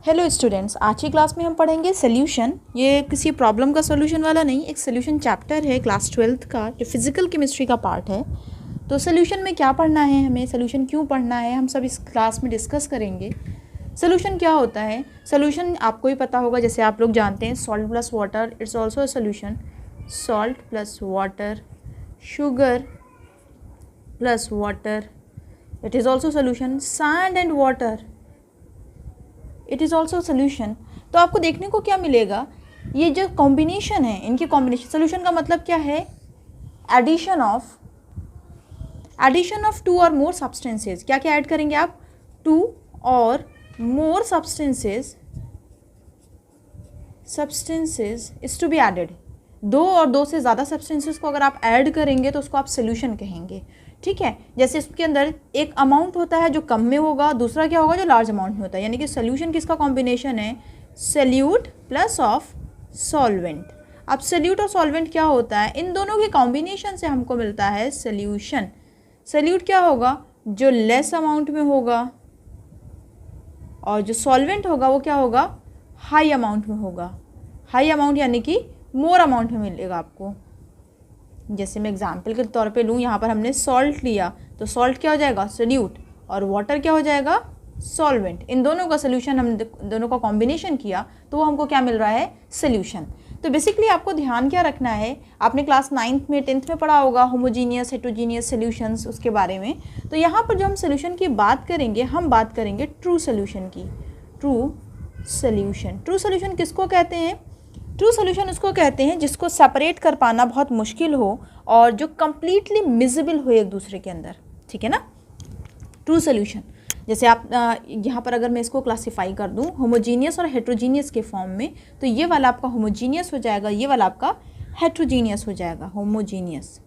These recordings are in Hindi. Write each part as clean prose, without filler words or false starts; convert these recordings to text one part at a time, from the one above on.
हेलो स्टूडेंट्स, आज की क्लास में हम पढ़ेंगे सोल्यूशन। ये किसी प्रॉब्लम का सोल्यूशन वाला नहीं, एक सोल्यूशन चैप्टर है क्लास 12th का जो फिजिकल केमिस्ट्री का पार्ट है। तो सोल्यूशन में क्या पढ़ना है, हमें सोल्यूशन क्यों पढ़ना है, हम सब इस क्लास में डिस्कस करेंगे। सोल्यूशन क्या होता है? सोल्यूशन आपको ही पता होगा, जैसे आप लोग जानते हैं salt plus water it's also a solution, salt plus water, sugar plus water it is also solution, sand and water it is also solution. तो आपको देखने को क्या मिलेगा, ये जो कॉम्बिनेशन है इनकी कॉम्बिनेशन। सोल्यूशन का मतलब क्या है? एडिशन ऑफ टू और मोर सब्सटेंसेज। क्या क्या ऐड करेंगे आप? टू और more substances is to be added. दो और दो से ज़्यादा सब्सटेंसेस को अगर आप ऐड करेंगे तो उसको आप सोल्यूशन कहेंगे। ठीक है, जैसे इसके अंदर एक अमाउंट होता है जो कम में होगा, दूसरा क्या होगा जो लार्ज अमाउंट में होता है। यानी कि सोल्यूशन किसका कॉम्बिनेशन है? Solute plus of solvent. अब सोल्यूट और सॉल्वेंट क्या होता है? इन दोनों के कॉम्बिनेशन से हमको मिलता है सोल्यूशन। सोल्यूट क्या होगा? जो लेस अमाउंट में होगा, और जो सॉल्वेंट होगा वो क्या होगा? हाई अमाउंट में होगा। हाई अमाउंट यानी कि मोर अमाउंट में मिलेगा आपको। जैसे मैं एग्जाम्पल के तौर पे लूँ, यहाँ पर हमने सॉल्ट लिया तो सॉल्ट क्या हो जाएगा? सोल्यूट, और वाटर क्या हो जाएगा? सॉल्वेंट। इन दोनों का सोल्यूशन, हम दोनों का कॉम्बिनेशन किया तो वो हमको क्या मिल रहा है? सोल्यूशन। तो बेसिकली आपको ध्यान क्या रखना है, आपने क्लास 9th में 10th में पढ़ा होगा होमोजीनियस हेट्रोजीनियस सोल्यूशंस, उसके बारे में। तो यहाँ पर जो हम सोल्यूशन की बात करेंगे, हम बात करेंगे ट्रू सोल्यूशन की। ट्रू सोल्यूशन किसको कहते हैं? ट्रू सोल्यूशन उसको कहते हैं जिसको सेपरेट कर पाना बहुत मुश्किल हो और जो कम्प्लीटली मिजिबल हो एक दूसरे के अंदर। ठीक है ना? ट्रू सोल्यूशन जैसे आप यहाँ पर अगर मैं इसको क्लासिफाई कर दूँ होमोजीनियस और हेट्रोजीनियस के फॉर्म में, तो ये वाला आपका होमोजीनियस हो जाएगा, ये वाला आपका हेट्रोजीनियस हो जाएगा। होमोजीनियस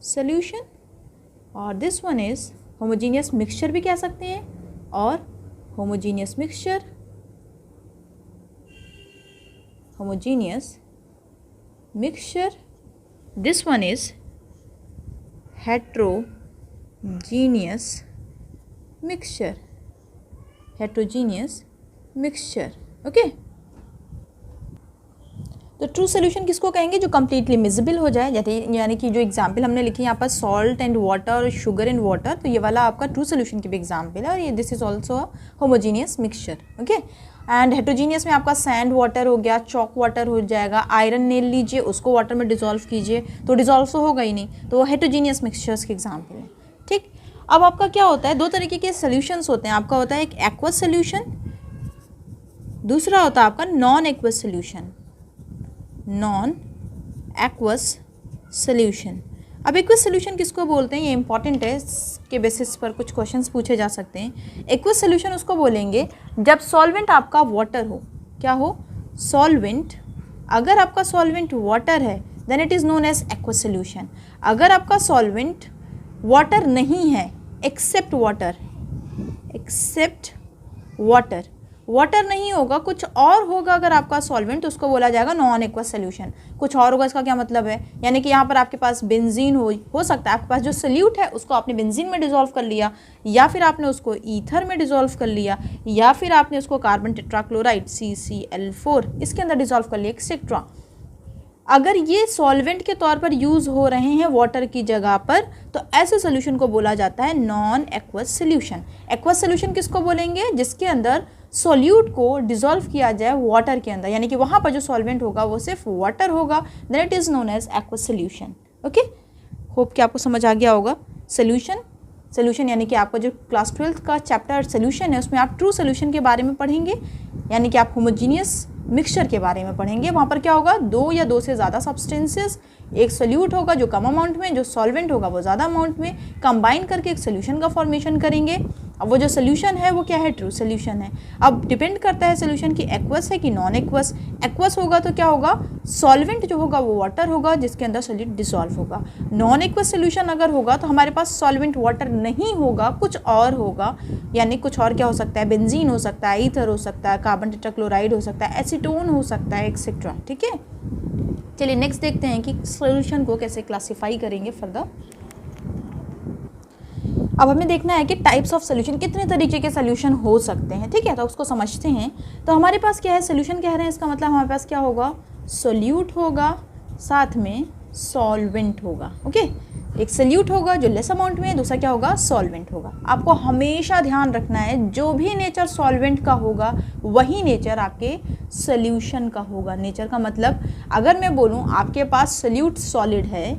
सोल्यूशन, और this one is homogeneous mixture भी कह सकते हैं, और homogeneous mixture, this one is heterogeneous mixture. Okay, तो ट्रू सोल्यूशन किसको कहेंगे? जो कम्प्लीटली मिजिबल हो जाए। जैसे यानी कि जो एग्जाम्पल हमने लिखी यहाँ पर सॉल्ट एंड वाटर और शुगर एंड वाटर, तो ये वाला आपका ट्रू सोल्यूशन की भी एग्जाम्पल है, और ये this is also homogeneous mixture. Okay, and heterogeneous में आपका सैंड वाटर हो गया, चॉक वाटर हो जाएगा। आयरन नेल लीजिए, उसको वाटर में डिजोल्व कीजिए तो डिजोल्व तो होगा ही नहीं, तो वो हेट्रोजीनियस मिक्सचर्स के एग्जाम्पल है। ठीक, अब आपका क्या होता है? दो तरीके के सोल्यूशंस होते हैं। आपका होता है एक एक्वस सोल्यूशन, दूसरा होता है आपका नॉन एक्वस सोल्यूशन। अब एक्वस सोल्यूशन किसको बोलते हैं? ये इंपॉर्टेंट है, इसके बेसिस पर कुछ क्वेश्चंस पूछे जा सकते हैं। एक्वस सोल्यूशन उसको बोलेंगे जब सॉल्वेंट आपका वाटर हो। क्या हो? सॉल्वेंट। अगर आपका सॉल्वेंट वाटर है then it is known as aqueous solution. अगर आपका सॉल्वेंट वाटर नहीं है, एक्सेप्ट वाटर नहीं होगा, कुछ और होगा अगर आपका सॉल्वेंट, तो उसको बोला जाएगा नॉन एक्वस सोल्यूशन। कुछ और होगा, इसका क्या मतलब है? यानी कि यहाँ पर आपके पास बेंजीन हो सकता है, आपके पास जो सोल्यूट है उसको आपने बेंजीन में डिजोल्व कर लिया, या फिर आपने उसको ईथर में डिजोल्व कर लिया, या फिर आपने उसको कार्बन टेट्राक्लोराइड CCl4 इसके अंदर डिजोल्व कर लिया, एक्सेट्रा। अगर ये सॉल्वेंट के तौर पर यूज़ हो रहे हैं वाटर की जगह पर, तो ऐसे सोल्यूशन को बोला जाता है non aqueous solution. Aqueous solution किसको बोलेंगे? जिसके अंदर सॉल्यूट को डिसॉल्व किया जाए वाटर के अंदर, यानी कि वहाँ पर जो सॉल्वेंट होगा वो सिर्फ वाटर होगा, then it is known as aqueous solution. Okay, hope कि आपको समझ आ गया होगा। सोल्यूशन यानी कि आपका जो क्लास 12th का चैप्टर सोल्यूशन है उसमें आप ट्रू सोल्यूशन के बारे में पढ़ेंगे, यानी कि आप होमोजीनियस मिक्सचर के बारे में पढ़ेंगे। वहाँ पर क्या होगा? दो या दो से ज़्यादा सब्सटेंसेस, एक सोल्यूट होगा जो कम अमाउंट में, जो सॉल्वेंट होगा वो ज़्यादा अमाउंट में, कंबाइन करके एक सोल्यूशन का फॉर्मेशन करेंगे। अब वो जो सोल्यूशन है वो क्या है? ट्रू सोल्यूशन है। अब डिपेंड करता है सोल्यूशन की एक्वस है कि नॉन एक्वस। एक्वस होगा तो क्या होगा? सॉल्वेंट जो होगा वो वाटर होगा जिसके अंदर सोल्यूट डिसॉल्व होगा। नॉन एक्वस सोल्यूशन अगर होगा तो हमारे पास सॉल्वेंट वाटर नहीं होगा, कुछ और होगा, यानी कुछ और क्या हो सकता है? बेंजीन हो सकता है, ईथर हो सकता है, कार्बन टेट्राक्लोराइड हो सकता है, एसीटोन हो सकता है, एक्सेट्रा। ठीक है, चलिए नेक्स्ट देखते हैं कि सोल्यूशन को कैसे क्लासीफाई करेंगे फर्दर। अब हमें देखना है कि टाइप्स ऑफ सोल्यूशन, कितने तरीके के सोल्यूशन हो सकते हैं, ठीक है। तो उसको समझते हैं। तो हमारे पास क्या है, सोल्यूशन कह रहे हैं, इसका मतलब हमारे पास क्या होगा, सोल्यूट होगा, साथ में सॉल्वेंट होगा। ओके, एक सोल्यूट होगा जो लेस अमाउंट में, दूसरा क्या होगा, सॉल्वेंट होगा। आपको हमेशा ध्यान रखना है जो भी नेचर सॉल्वेंट का होगा वही नेचर आपके सोल्यूशन का होगा। नेचर का मतलब अगर मैं बोलूँ आपके पास सोल्यूट सॉलिड है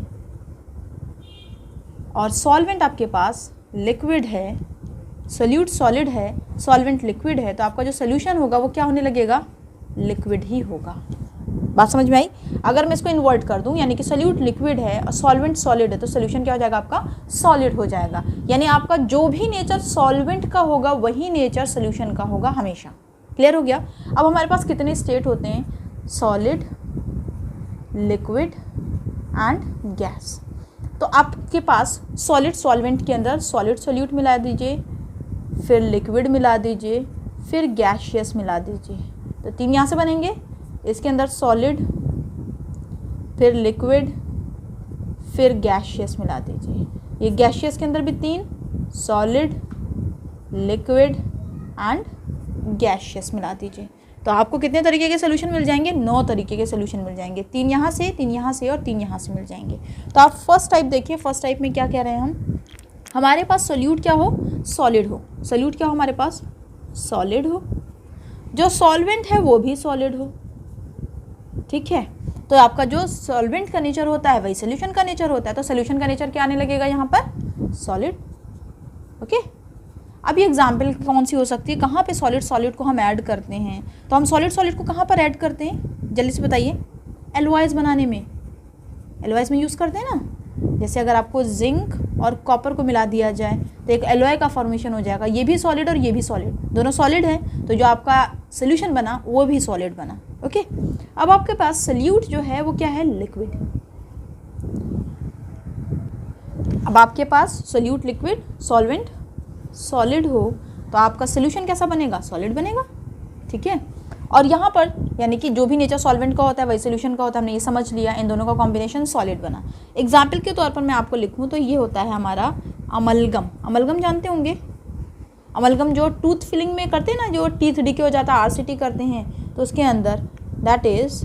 और सॉल्वेंट आपके पास लिक्विड है, सोल्यूट सॉलिड है, सॉल्वेंट लिक्विड है, तो आपका जो सोल्यूशन होगा वो क्या होने लगेगा, लिक्विड ही होगा। बात समझ में आई। अगर मैं इसको इन्वर्ट कर दूं, यानी कि सोल्यूट लिक्विड है और सॉल्वेंट सॉलिड है, तो सोल्यूशन क्या हो जाएगा, आपका सॉलिड हो जाएगा। यानी आपका जो भी नेचर सॉल्वेंट का होगा वही नेचर सोल्यूशन का होगा हमेशा। क्लियर हो गया। अब हमारे पास कितने स्टेट होते हैं, सॉलिड, लिक्विड एंड गैस। तो आपके पास सॉलिड सॉल्वेंट के अंदर सॉलिड सोल्यूट मिला दीजिए, फिर लिक्विड मिला दीजिए, फिर गैशियस मिला दीजिए। तो 3 यहाँ से बनेंगे, इसके अंदर सॉलिड, फिर लिक्विड, फिर गैशियस मिला दीजिए। ये गैशियस के अंदर भी 3, सॉलिड, लिक्विड एंड गैशियस मिला दीजिए। तो आपको कितने तरीके के सोल्यूशन मिल जाएंगे, 9 तरीके के सोल्यूशन मिल जाएंगे। 3 यहाँ से, 3 यहाँ से और 3 यहाँ से मिल जाएंगे। तो आप फर्स्ट टाइप देखिए, फर्स्ट टाइप में क्या कह रहे हैं हम, हमारे पास सोल्यूट क्या हो, सॉलिड हो। सोल्यूट क्या हो हमारे पास, सॉलिड हो, जो सॉल्वेंट है वो भी सॉलिड हो, ठीक है। तो आपका जो सॉल्वेंट का नेचर होता है वही सोल्यूशन का नेचर होता है। तो सोल्यूशन का नेचर क्या आने लगेगा यहाँ पर, सॉलिड। ओके, अब ये एग्जाम्पल कौन सी हो सकती है, कहाँ पे सॉलिड सॉलिड को हम ऐड करते हैं। तो हम सॉलिड सॉलिड को कहाँ पर ऐड करते हैं, जल्दी से बताइए। एलॉयज़ बनाने में, एलॉयज़ में यूज़ करते हैं ना। जैसे अगर आपको जिंक और कॉपर को मिला दिया जाए तो एक एलॉय का फॉर्मेशन हो जाएगा। ये भी सॉलिड और ये भी सॉलिड, दोनों सॉलिड हैं, तो जो आपका सोल्यूशन बना वो भी सॉलिड बना। ओके, अब आपके पास सोल्यूट जो है वो क्या है, लिक्विड। अब आपके पास सोल्यूट, लिक्विड, सॉल्वेंट, सॉलिड हो तो आपका सोल्यूशन कैसा बनेगा, सॉलिड बनेगा, ठीक है। और यहाँ पर यानी कि जो भी नेचर सॉल्वेंट का होता है वही सोल्यूशन का होता है, हमने ये समझ लिया। इन दोनों का कॉम्बिनेशन सॉलिड बना। एग्जाम्पल के तौर पर मैं आपको लिखूँ तो ये होता है हमारा अमलगम। अमलगम जानते होंगे, अमलगम जो टूथ फिलिंग में करते हैं ना, जो टीथ डीके हो जाता है, आरसीटी करते हैं, तो उसके अंदर that is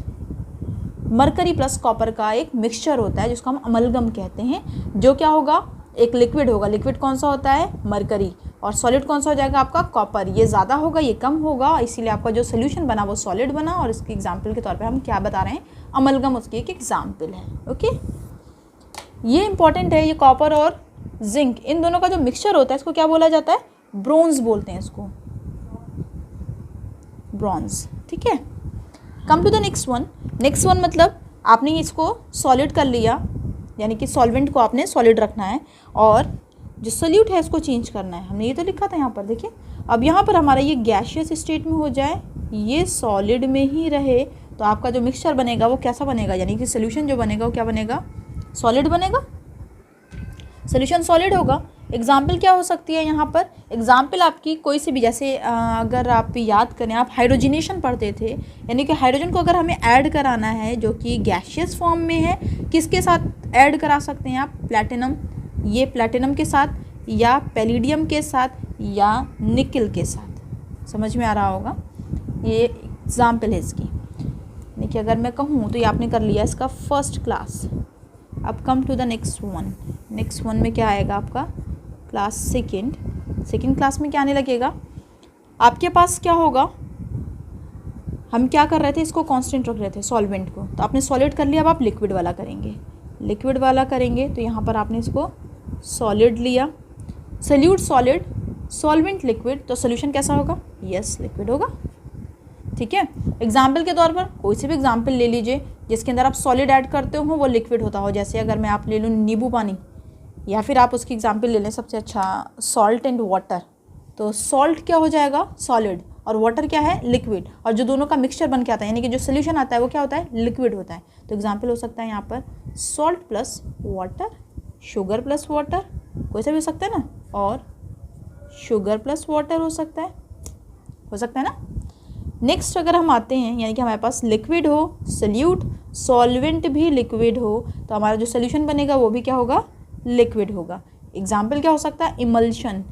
mercury plus copper का एक मिक्सचर होता है जिसको हम अमलगम कहते हैं। जो क्या होगा, एक लिक्विड होगा। लिक्विड कौन सा होता है, मरकरी, और सॉलिड कौन सा हो जाएगा आपका, कॉपर। ये ज़्यादा होगा, ये कम होगा, इसीलिए आपका जो सोल्यूशन बना वो सॉलिड बना। और इसके एग्जाम्पल के तौर पे हम क्या बता रहे हैं, अमलगम उसकी एक एग्जाम्पल है। ओके, ये इंपॉर्टेंट है। ये कॉपर और जिंक, इन दोनों का जो मिक्सचर होता है इसको क्या बोला जाता है, ब्रोंज बोलते हैं इसको, ब्रॉन्ज, ठीक है। Come to the next one. Next one मतलब आपने इसको सॉलिड कर लिया, यानी कि सॉल्वेंट को आपने सॉलिड रखना है और जो सोल्यूट है इसको चेंज करना है। हमने ये तो लिखा था यहाँ पर, देखिए। अब यहाँ पर हमारा ये गैशियस स्टेट में हो जाए, ये सॉलिड में ही रहे, तो आपका जो मिक्सचर बनेगा वो कैसा बनेगा, यानी कि सोल्यूशन जो बनेगा वो क्या बनेगा, सॉलिड बनेगा। सोल्यूशन सॉलिड होगा। एग्जाम्पल क्या हो सकती है यहाँ पर, एग्जाम्पल आपकी कोई सी भी, जैसे अगर आप याद करें, आप हाइड्रोजनेशन पढ़ते थे, यानी कि हाइड्रोजन को अगर हमें ऐड कराना है जो कि गैशियस फॉर्म में है, किसके साथ ऐड करा सकते हैं आप, प्लैटिनम, ये प्लैटिनम के साथ, या पैलिडियम के साथ, या निकल के साथ। समझ में आ रहा होगा, ये एग्जाम्पल है इसकी। देखिए अगर मैं कहूँ तो ये आपने कर लिया इसका फर्स्ट क्लास। अब come to the next one. Next one में क्या आएगा आपका, क्लास सेकेंड। सेकेंड क्लास में क्या आने लगेगा, आपके पास क्या होगा, हम क्या कर रहे थे, इसको कांस्टेंट रख रहे थे सॉल्वेंट को, तो आपने सॉलिड कर लिया। अब आप लिक्विड वाला करेंगे, लिक्विड वाला करेंगे तो यहाँ पर आपने इसको सॉलिड लिया, सोल्यूट सॉलिड, सॉल्वेंट लिक्विड, तो सोल्यूशन कैसा होगा, यस लिक्विड होगा, ठीक है। एग्जाम्पल के तौर पर कोई सी भी एग्जाम्पल ले लीजिए जिसके अंदर आप सॉलिड ऐड करते हो वो लिक्विड होता हो। जैसे अगर मैं आप ले लूँ नींबू पानी, या फिर आप उसकी एग्जाम्पल ले लें सबसे अच्छा, सॉल्ट एंड वाटर। तो सॉल्ट क्या हो जाएगा, सॉलिड, और वाटर क्या है, लिक्विड, और जो दोनों का मिक्सचर बन के आता है, यानी कि जो सोल्यूशन आता है वो क्या होता है, लिक्विड होता है। तो एग्जाम्पल हो सकता है यहाँ पर salt plus water, sugar plus water, कोई सा भी हो सकता है ना, और शुगर प्लस वाटर हो सकता है ना। नेक्स्ट अगर हम आते हैं, यानी कि हमारे पास लिक्विड हो, सोल्यूट, सॉल्वेंट भी लिक्विड हो, तो हमारा जो सोल्यूशन बनेगा वो भी क्या होगा, लिक्विड होगा। एग्जाम्पल क्या हो सकता है, इमल्शन।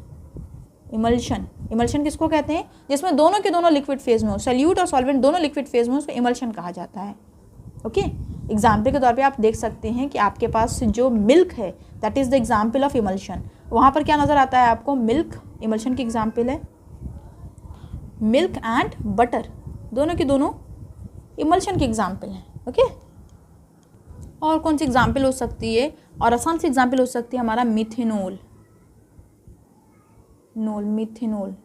इमल्शन, इमल्शन किसको कहते हैं, जिसमें दोनों के दोनों लिक्विड फेज में हो, सॉल्यूट और सॉल्वेंट दोनों लिक्विड फेज में हो, उसको इमल्शन कहा जाता है। ओके, एग्जाम्पल के तौर पे आप देख सकते हैं कि आपके पास जो मिल्क है that is the example of emulsion. वहाँ पर क्या नज़र आता है आपको, मिल्क इमल्शन की एग्जाम्पल है, मिल्क एंड बटर दोनों के दोनों इमल्शन की एग्जाम्पल है। ओके, और कौन सी एग्जाम्पल हो सकती है, और आसान सी एग्जाम्पल हो सकती है हमारा methanol, methanol,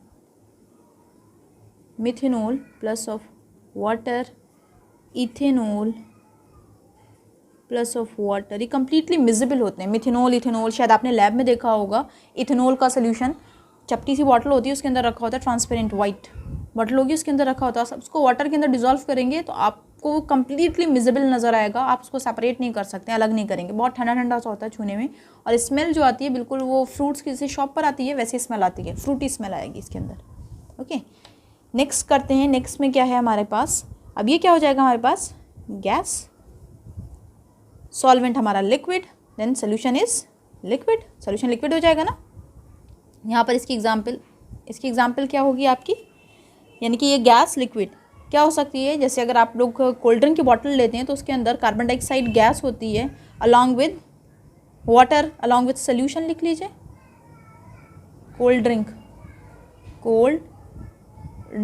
methanol plus of water, ethanol plus of water, ये कंप्लीटली मिजिबल होते हैं। मिथेनॉल, इथेनॉल, शायद आपने लैब में देखा होगा, इथेनॉल का सोल्यूशन चपटी सी बॉटल होती है, उसके अंदर रखा होता है, ट्रांसपेरेंट वाइट बॉटल होगी, उसके अंदर रखा होता है, उसको वाटर के अंदर डिजोल्व करेंगे तो आपको कंप्लीटली मिजिबल नज़र आएगा, आप उसको सेपरेट नहीं कर सकते, अलग नहीं करेंगे, बहुत ठंडा ठंडा सा होता है छूने में, और स्मेल जो आती है बिल्कुल वो फ्रूट्स की जैसे शॉप पर आती है वैसे स्मेल आती है, फ्रूटी स्मेल आएगी इसके अंदर। ओके, नेक्स्ट करते हैं, नेक्स्ट में क्या है हमारे पास, अब ये क्या हो जाएगा हमारे पास, गैस, सॉल्वेंट हमारा liquid, then solution is liquid, solution liquid हो जाएगा ना। यहाँ पर इसकी एग्जाम्पल क्या होगी आपकी, यानी कि ये गैस लिक्विड क्या हो सकती है, जैसे अगर आप लोग कोल्ड ड्रिंक की बॉटल लेते हैं तो उसके अंदर कार्बन डाइऑक्साइड गैस होती है along with water along with solution, लिख लीजिए कोल्ड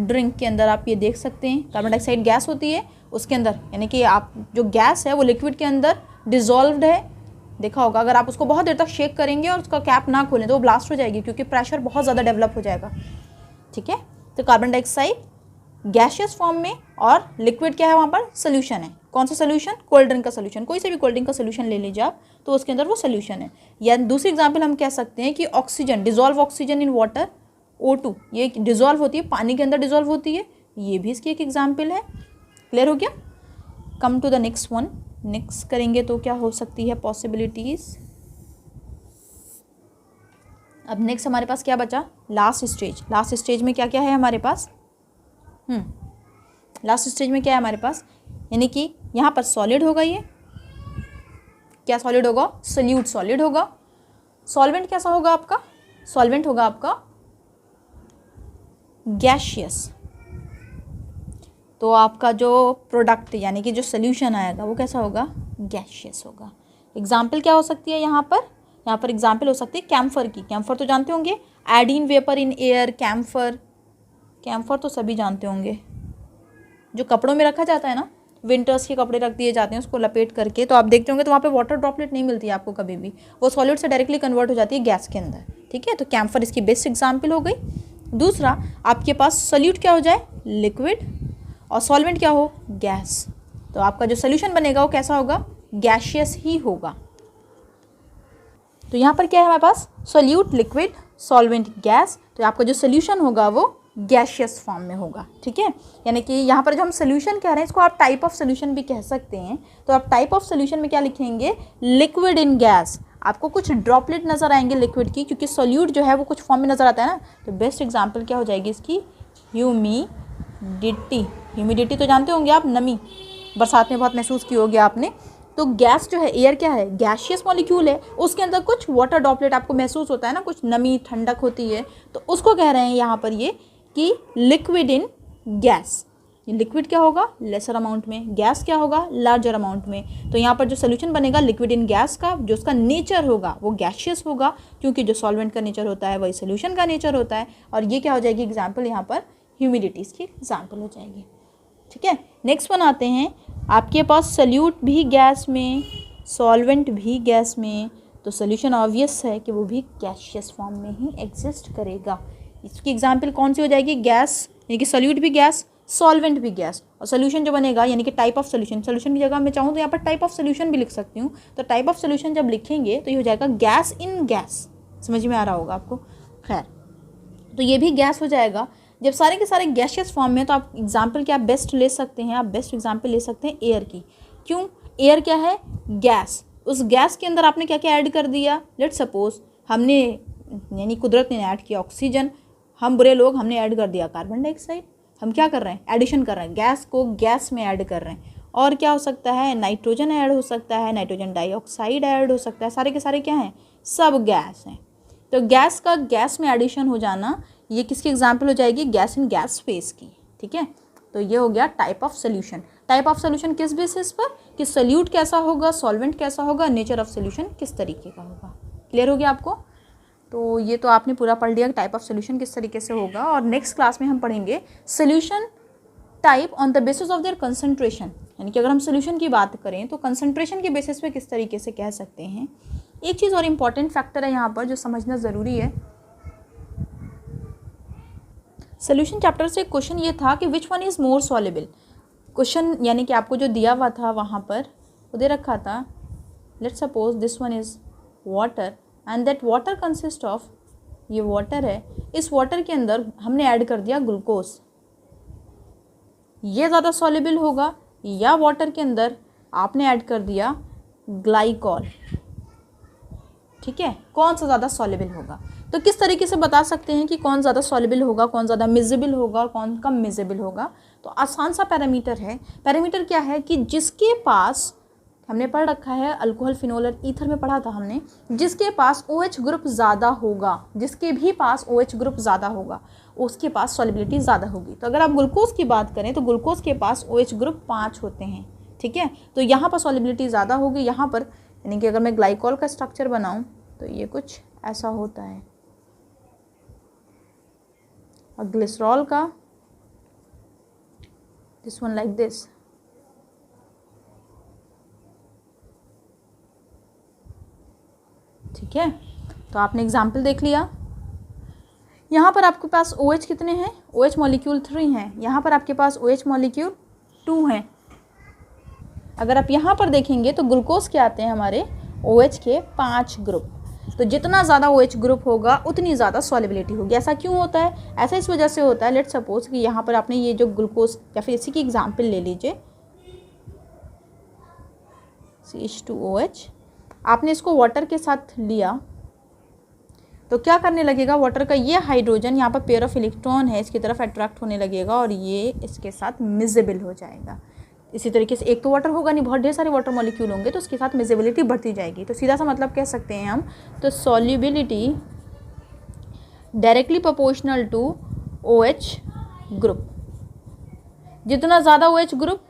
ड्रिंक के अंदर आप ये देख सकते हैं कार्बन डाइऑक्साइड गैस होती है उसके अंदर, यानी कि आप जो गैस है वो लिक्विड के अंदर डिजोल्व्ड है, देखा होगा। अगर आप उसको बहुत देर तक शेक करेंगे और उसका कैप ना खोलें तो वो ब्लास्ट हो जाएगी क्योंकि प्रेशर बहुत ज़्यादा डेवलप हो जाएगा। ठीक है, तो कार्बन डाइऑक्साइड गैशियस फॉर्म में और लिक्विड क्या है वहाँ पर, सोल्यूशन है। कौन सा सोल्यूशन, कोल्ड ड्रिंक का सोल्यूशन, कोई से भी कोल्ड ड्रिंक का सोल्यूशन ले लीजिए आप, तो उसके अंदर वो सोल्यूशन है। या दूसरी एग्जाम्पल हम कह सकते हैं कि oxygen, dissolve oxygen in water, O2, ये डिजोल्व होती है पानी के अंदर, डिजोल्व होती है, ये भी इसकी एक एग्जाम्पल है। क्लियर हो गया। Come to the next one, next करेंगे तो क्या हो सकती है पॉसिबिलिटीज़। अब नेक्स्ट हमारे पास क्या बचा, लास्ट स्टेज में क्या क्या है हमारे पास, लास्ट स्टेज में क्या है हमारे पास, यानी कि यहाँ पर सॉलिड होगा, ये क्या सॉलिड होगा, सोल्यूट सॉलिड होगा। सॉल्वेंट कैसा होगा आपका, सॉल्वेंट होगा आपका गैशियस, तो आपका जो प्रोडक्ट यानी कि जो सोल्यूशन आएगा वो कैसा होगा, गैशियस होगा। एग्जाम्पल क्या हो सकती है यहाँ पर एग्जाम्पल हो सकती है कैम्फर की। कैम्फर तो जानते होंगे, एडिन वेपर इन एयर, कैम्फर तो सभी जानते होंगे, जो कपड़ों में रखा जाता है ना, विंटर्स के कपड़े रख दिए जाते हैं उसको लपेट करके, तो आप देखते होंगे तो वहाँ पे वाटर ड्रॉपलेट नहीं मिलती है आपको कभी भी, वो सॉलिड से डायरेक्टली कन्वर्ट हो जाती है गैस के अंदर। ठीक है, तो कैम्फर इसकी बेस्ट एग्जाम्पल हो गई। दूसरा आपके पास सोल्यूट क्या हो जाए, लिक्विड, और सॉल्वेंट क्या हो, गैस, तो आपका जो सोल्यूशन बनेगा वो कैसा होगा, गैशियस ही होगा। तो यहाँ पर क्या है हमारे पास, सोल्यूट, लिक्विड, सॉल्वेंट, गैस, तो आपका जो सोल्यूशन होगा वो गैशियस फॉर्म में होगा। ठीक है, यानी कि यहाँ पर जो हम सोल्यूशन कह रहे हैं इसको आप टाइप ऑफ सोल्यूशन भी कह सकते हैं। तो आप टाइप ऑफ सोल्यूशन में क्या लिखेंगे, लिक्विड इन गैस, आपको कुछ ड्रॉपलेट नज़र आएंगे लिक्विड की, क्योंकि सोल्यूट जो है वो कुछ फॉर्म में नज़र आता है ना, तो बेस्ट एग्जाम्पल क्या हो जाएगी इसकी, ह्यूमिडिटी तो जानते होंगे आप, नमी, बरसात में बहुत महसूस की होगी आपने। तो गैस जो है, एयर क्या है, गैशियस मॉलिक्यूल है, उसके अंदर कुछ वाटर ड्रॉपलेट आपको महसूस होता है ना, कुछ नमी ठंडक होती है, तो उसको कह रहे हैं यहाँ पर ये कि लिक्विड इन गैस। लिक्विड क्या होगा, लेसर अमाउंट में, गैस क्या होगा, लार्जर अमाउंट में। तो यहाँ पर जो सोल्यूशन बनेगा लिक्विड इन गैस का, जो उसका नेचर होगा वो गैशियस होगा, क्योंकि जो सॉल्वेंट का नेचर होता है वही सोल्यूशन का नेचर होता है। और ये क्या हो जाएगी एग्जाम्पल, यहाँ पर ह्यूमिडिटी की एग्जाम्पल हो जाएगी। ठीक है, नेक्स्ट वन आते हैं, आपके पास सोल्यूट भी गैस में, सॉल्वेंट भी गैस में, तो सोल्यूशन ऑब्वियस है कि वो भी गैशियस फॉर्म में ही एग्जिस्ट करेगा। इसकी एग्जांपल कौन सी हो जाएगी, गैस, यानी कि सोल्यूट भी गैस, सॉल्वेंट भी गैस, और सोल्यूशन जो बनेगा यानी कि टाइप ऑफ सोल्यूशन, सोल्यूशन की जगह मैं चाहूँ तो यहाँ पर टाइप ऑफ सोल्यूशन भी लिख सकती हूँ। तो टाइप ऑफ सोल्यूशन जब लिखेंगे तो ये हो जाएगा गैस इन गैस, समझ में आ रहा होगा आपको। खैर, तो ये भी गैस हो जाएगा। जब सारे के सारे गैशियस फॉर्म में, तो आप एग्जाम्पल क्या बेस्ट ले सकते हैं, आप बेस्ट एग्जाम्पल ले सकते हैं एयर की। क्यों, एयर क्या है, गैस, उस गैस के अंदर आपने क्या क्या ऐड कर दिया, लेट्स सपोज हमने, यानी कुदरत ने ऐड किया ऑक्सीजन, हम बुरे लोग हमने ऐड कर दिया कार्बन डाइऑक्साइड। हम क्या कर रहे हैं, एडिशन कर रहे हैं, गैस को गैस में ऐड कर रहे हैं। और क्या हो सकता है, नाइट्रोजन ऐड हो सकता है, नाइट्रोजन डाइऑक्साइड ऐड हो सकता है, सारे के सारे क्या हैं, सब गैस हैं। तो गैस का गैस में एडिशन हो जाना, ये किसकी एग्जाम्पल हो जाएगी? गैस इन गैस फेज की। ठीक है, तो ये हो गया type of solution. Type of solution किस बेसिस पर? कि सोल्यूट कैसा होगा, सॉल्वेंट कैसा होगा, नेचर ऑफ सोल्यूशन किस तरीके का होगा। क्लियर हो गया आपको? तो ये तो आपने पूरा पढ़ लिया टाइप ऑफ सोल्यूशन किस तरीके से होगा। और नेक्स्ट क्लास में हम पढ़ेंगे solution type on the basis of their concentration, यानी कि अगर हम सोल्यूशन की बात करें तो कंसंट्रेशन के बेसिस पे किस तरीके से कह सकते हैं। एक चीज़ और इम्पॉर्टेंट फैक्टर है यहाँ पर जो समझना ज़रूरी है। सोल्यूशन चैप्टर से क्वेश्चन ये था कि which one is more soluble. Question यानी कि आपको जो दिया हुआ था वहाँ पर वो दे रखा था, let's suppose this one is water and that water consist of, ये वाटर है, इस वाटर के अंदर हमने ऐड कर दिया ग्लूकोज, ये ज़्यादा सॉल्युबल होगा या वाटर के अंदर आपने ऐड कर दिया ग्लाइकॉल। ठीक है, कौन सा ज़्यादा सॉल्युबल होगा? तो किस तरीके से बता सकते हैं कि कौन ज़्यादा सॉल्युबल होगा, कौन ज़्यादा मिजेबल होगा और कौन कम मिजेबल होगा? तो आसान सा पैरामीटर है। पैरामीटर क्या है कि जिसके पास, हमने पढ़ रखा है अल्कोहल, फिनोल और ईथर में पढ़ा था हमने, जिसके पास OH ग्रुप ज़्यादा होगा, जिसके भी पास OH ग्रुप ज़्यादा होगा उसके पास सॉल्युबिलिटी ज़्यादा होगी। तो अगर आप ग्लूकोज की बात करें तो ग्लूकोज के पास OH ग्रुप 5 होते हैं। ठीक है, तो यहाँ पर सॉल्युबिलिटी ज़्यादा होगी। यहाँ पर यानी कि अगर मैं ग्लाइकॉल का स्ट्रक्चर बनाऊँ तो ये कुछ ऐसा होता है, और ग्लिसरॉल का दिस वन लाइक दिस। ठीक है, तो आपने एग्जाम्पल देख लिया। यहाँ पर आपके पास OH कितने हैं? OH मॉलिक्यूल 3 हैं। यहाँ पर आपके पास OH मॉलिक्यूल 2 हैं। अगर आप यहाँ पर देखेंगे तो ग्लूकोज के आते हैं हमारे OH के 5 ग्रुप। तो जितना ज़्यादा OH ग्रुप होगा उतनी ज़्यादा सॉल्युबिलिटी होगी। ऐसा क्यों होता है? ऐसा इस वजह से होता है, लेट्स सपोज कि यहाँ पर आपने ये जो ग्लूकोज या फिर इसी की एग्जाम्पल ले लीजिए, CH2OH, आपने इसको वाटर के साथ लिया तो क्या करने लगेगा? वाटर का ये हाइड्रोजन यहाँ पर पेयर ऑफ इलेक्ट्रॉन है, इसकी तरफ अट्रैक्ट होने लगेगा और ये इसके साथ मिजेबल हो जाएगा। इसी तरीके से एक तो वाटर होगा नहीं, बहुत ढेर सारे वाटर मॉलिक्यूल होंगे तो उसके साथ मिजेबिलिटी बढ़ती जाएगी। तो सीधा सा मतलब कह सकते हैं हम, तो solubility directly proportional to OH group. जितना ज़्यादा OH group,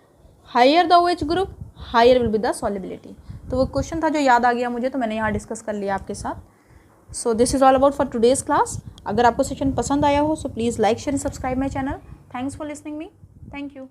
higher the OH group, higher will be the solubility. तो वो क्वेश्चन था जो याद आ गया मुझे, तो मैंने यहाँ डिस्कस कर लिया आपके साथ। So this is all about for today's class. अगर आपको सेशन पसंद आया हो so please like, share and subscribe my channel. Thanks for listening me. Thank you.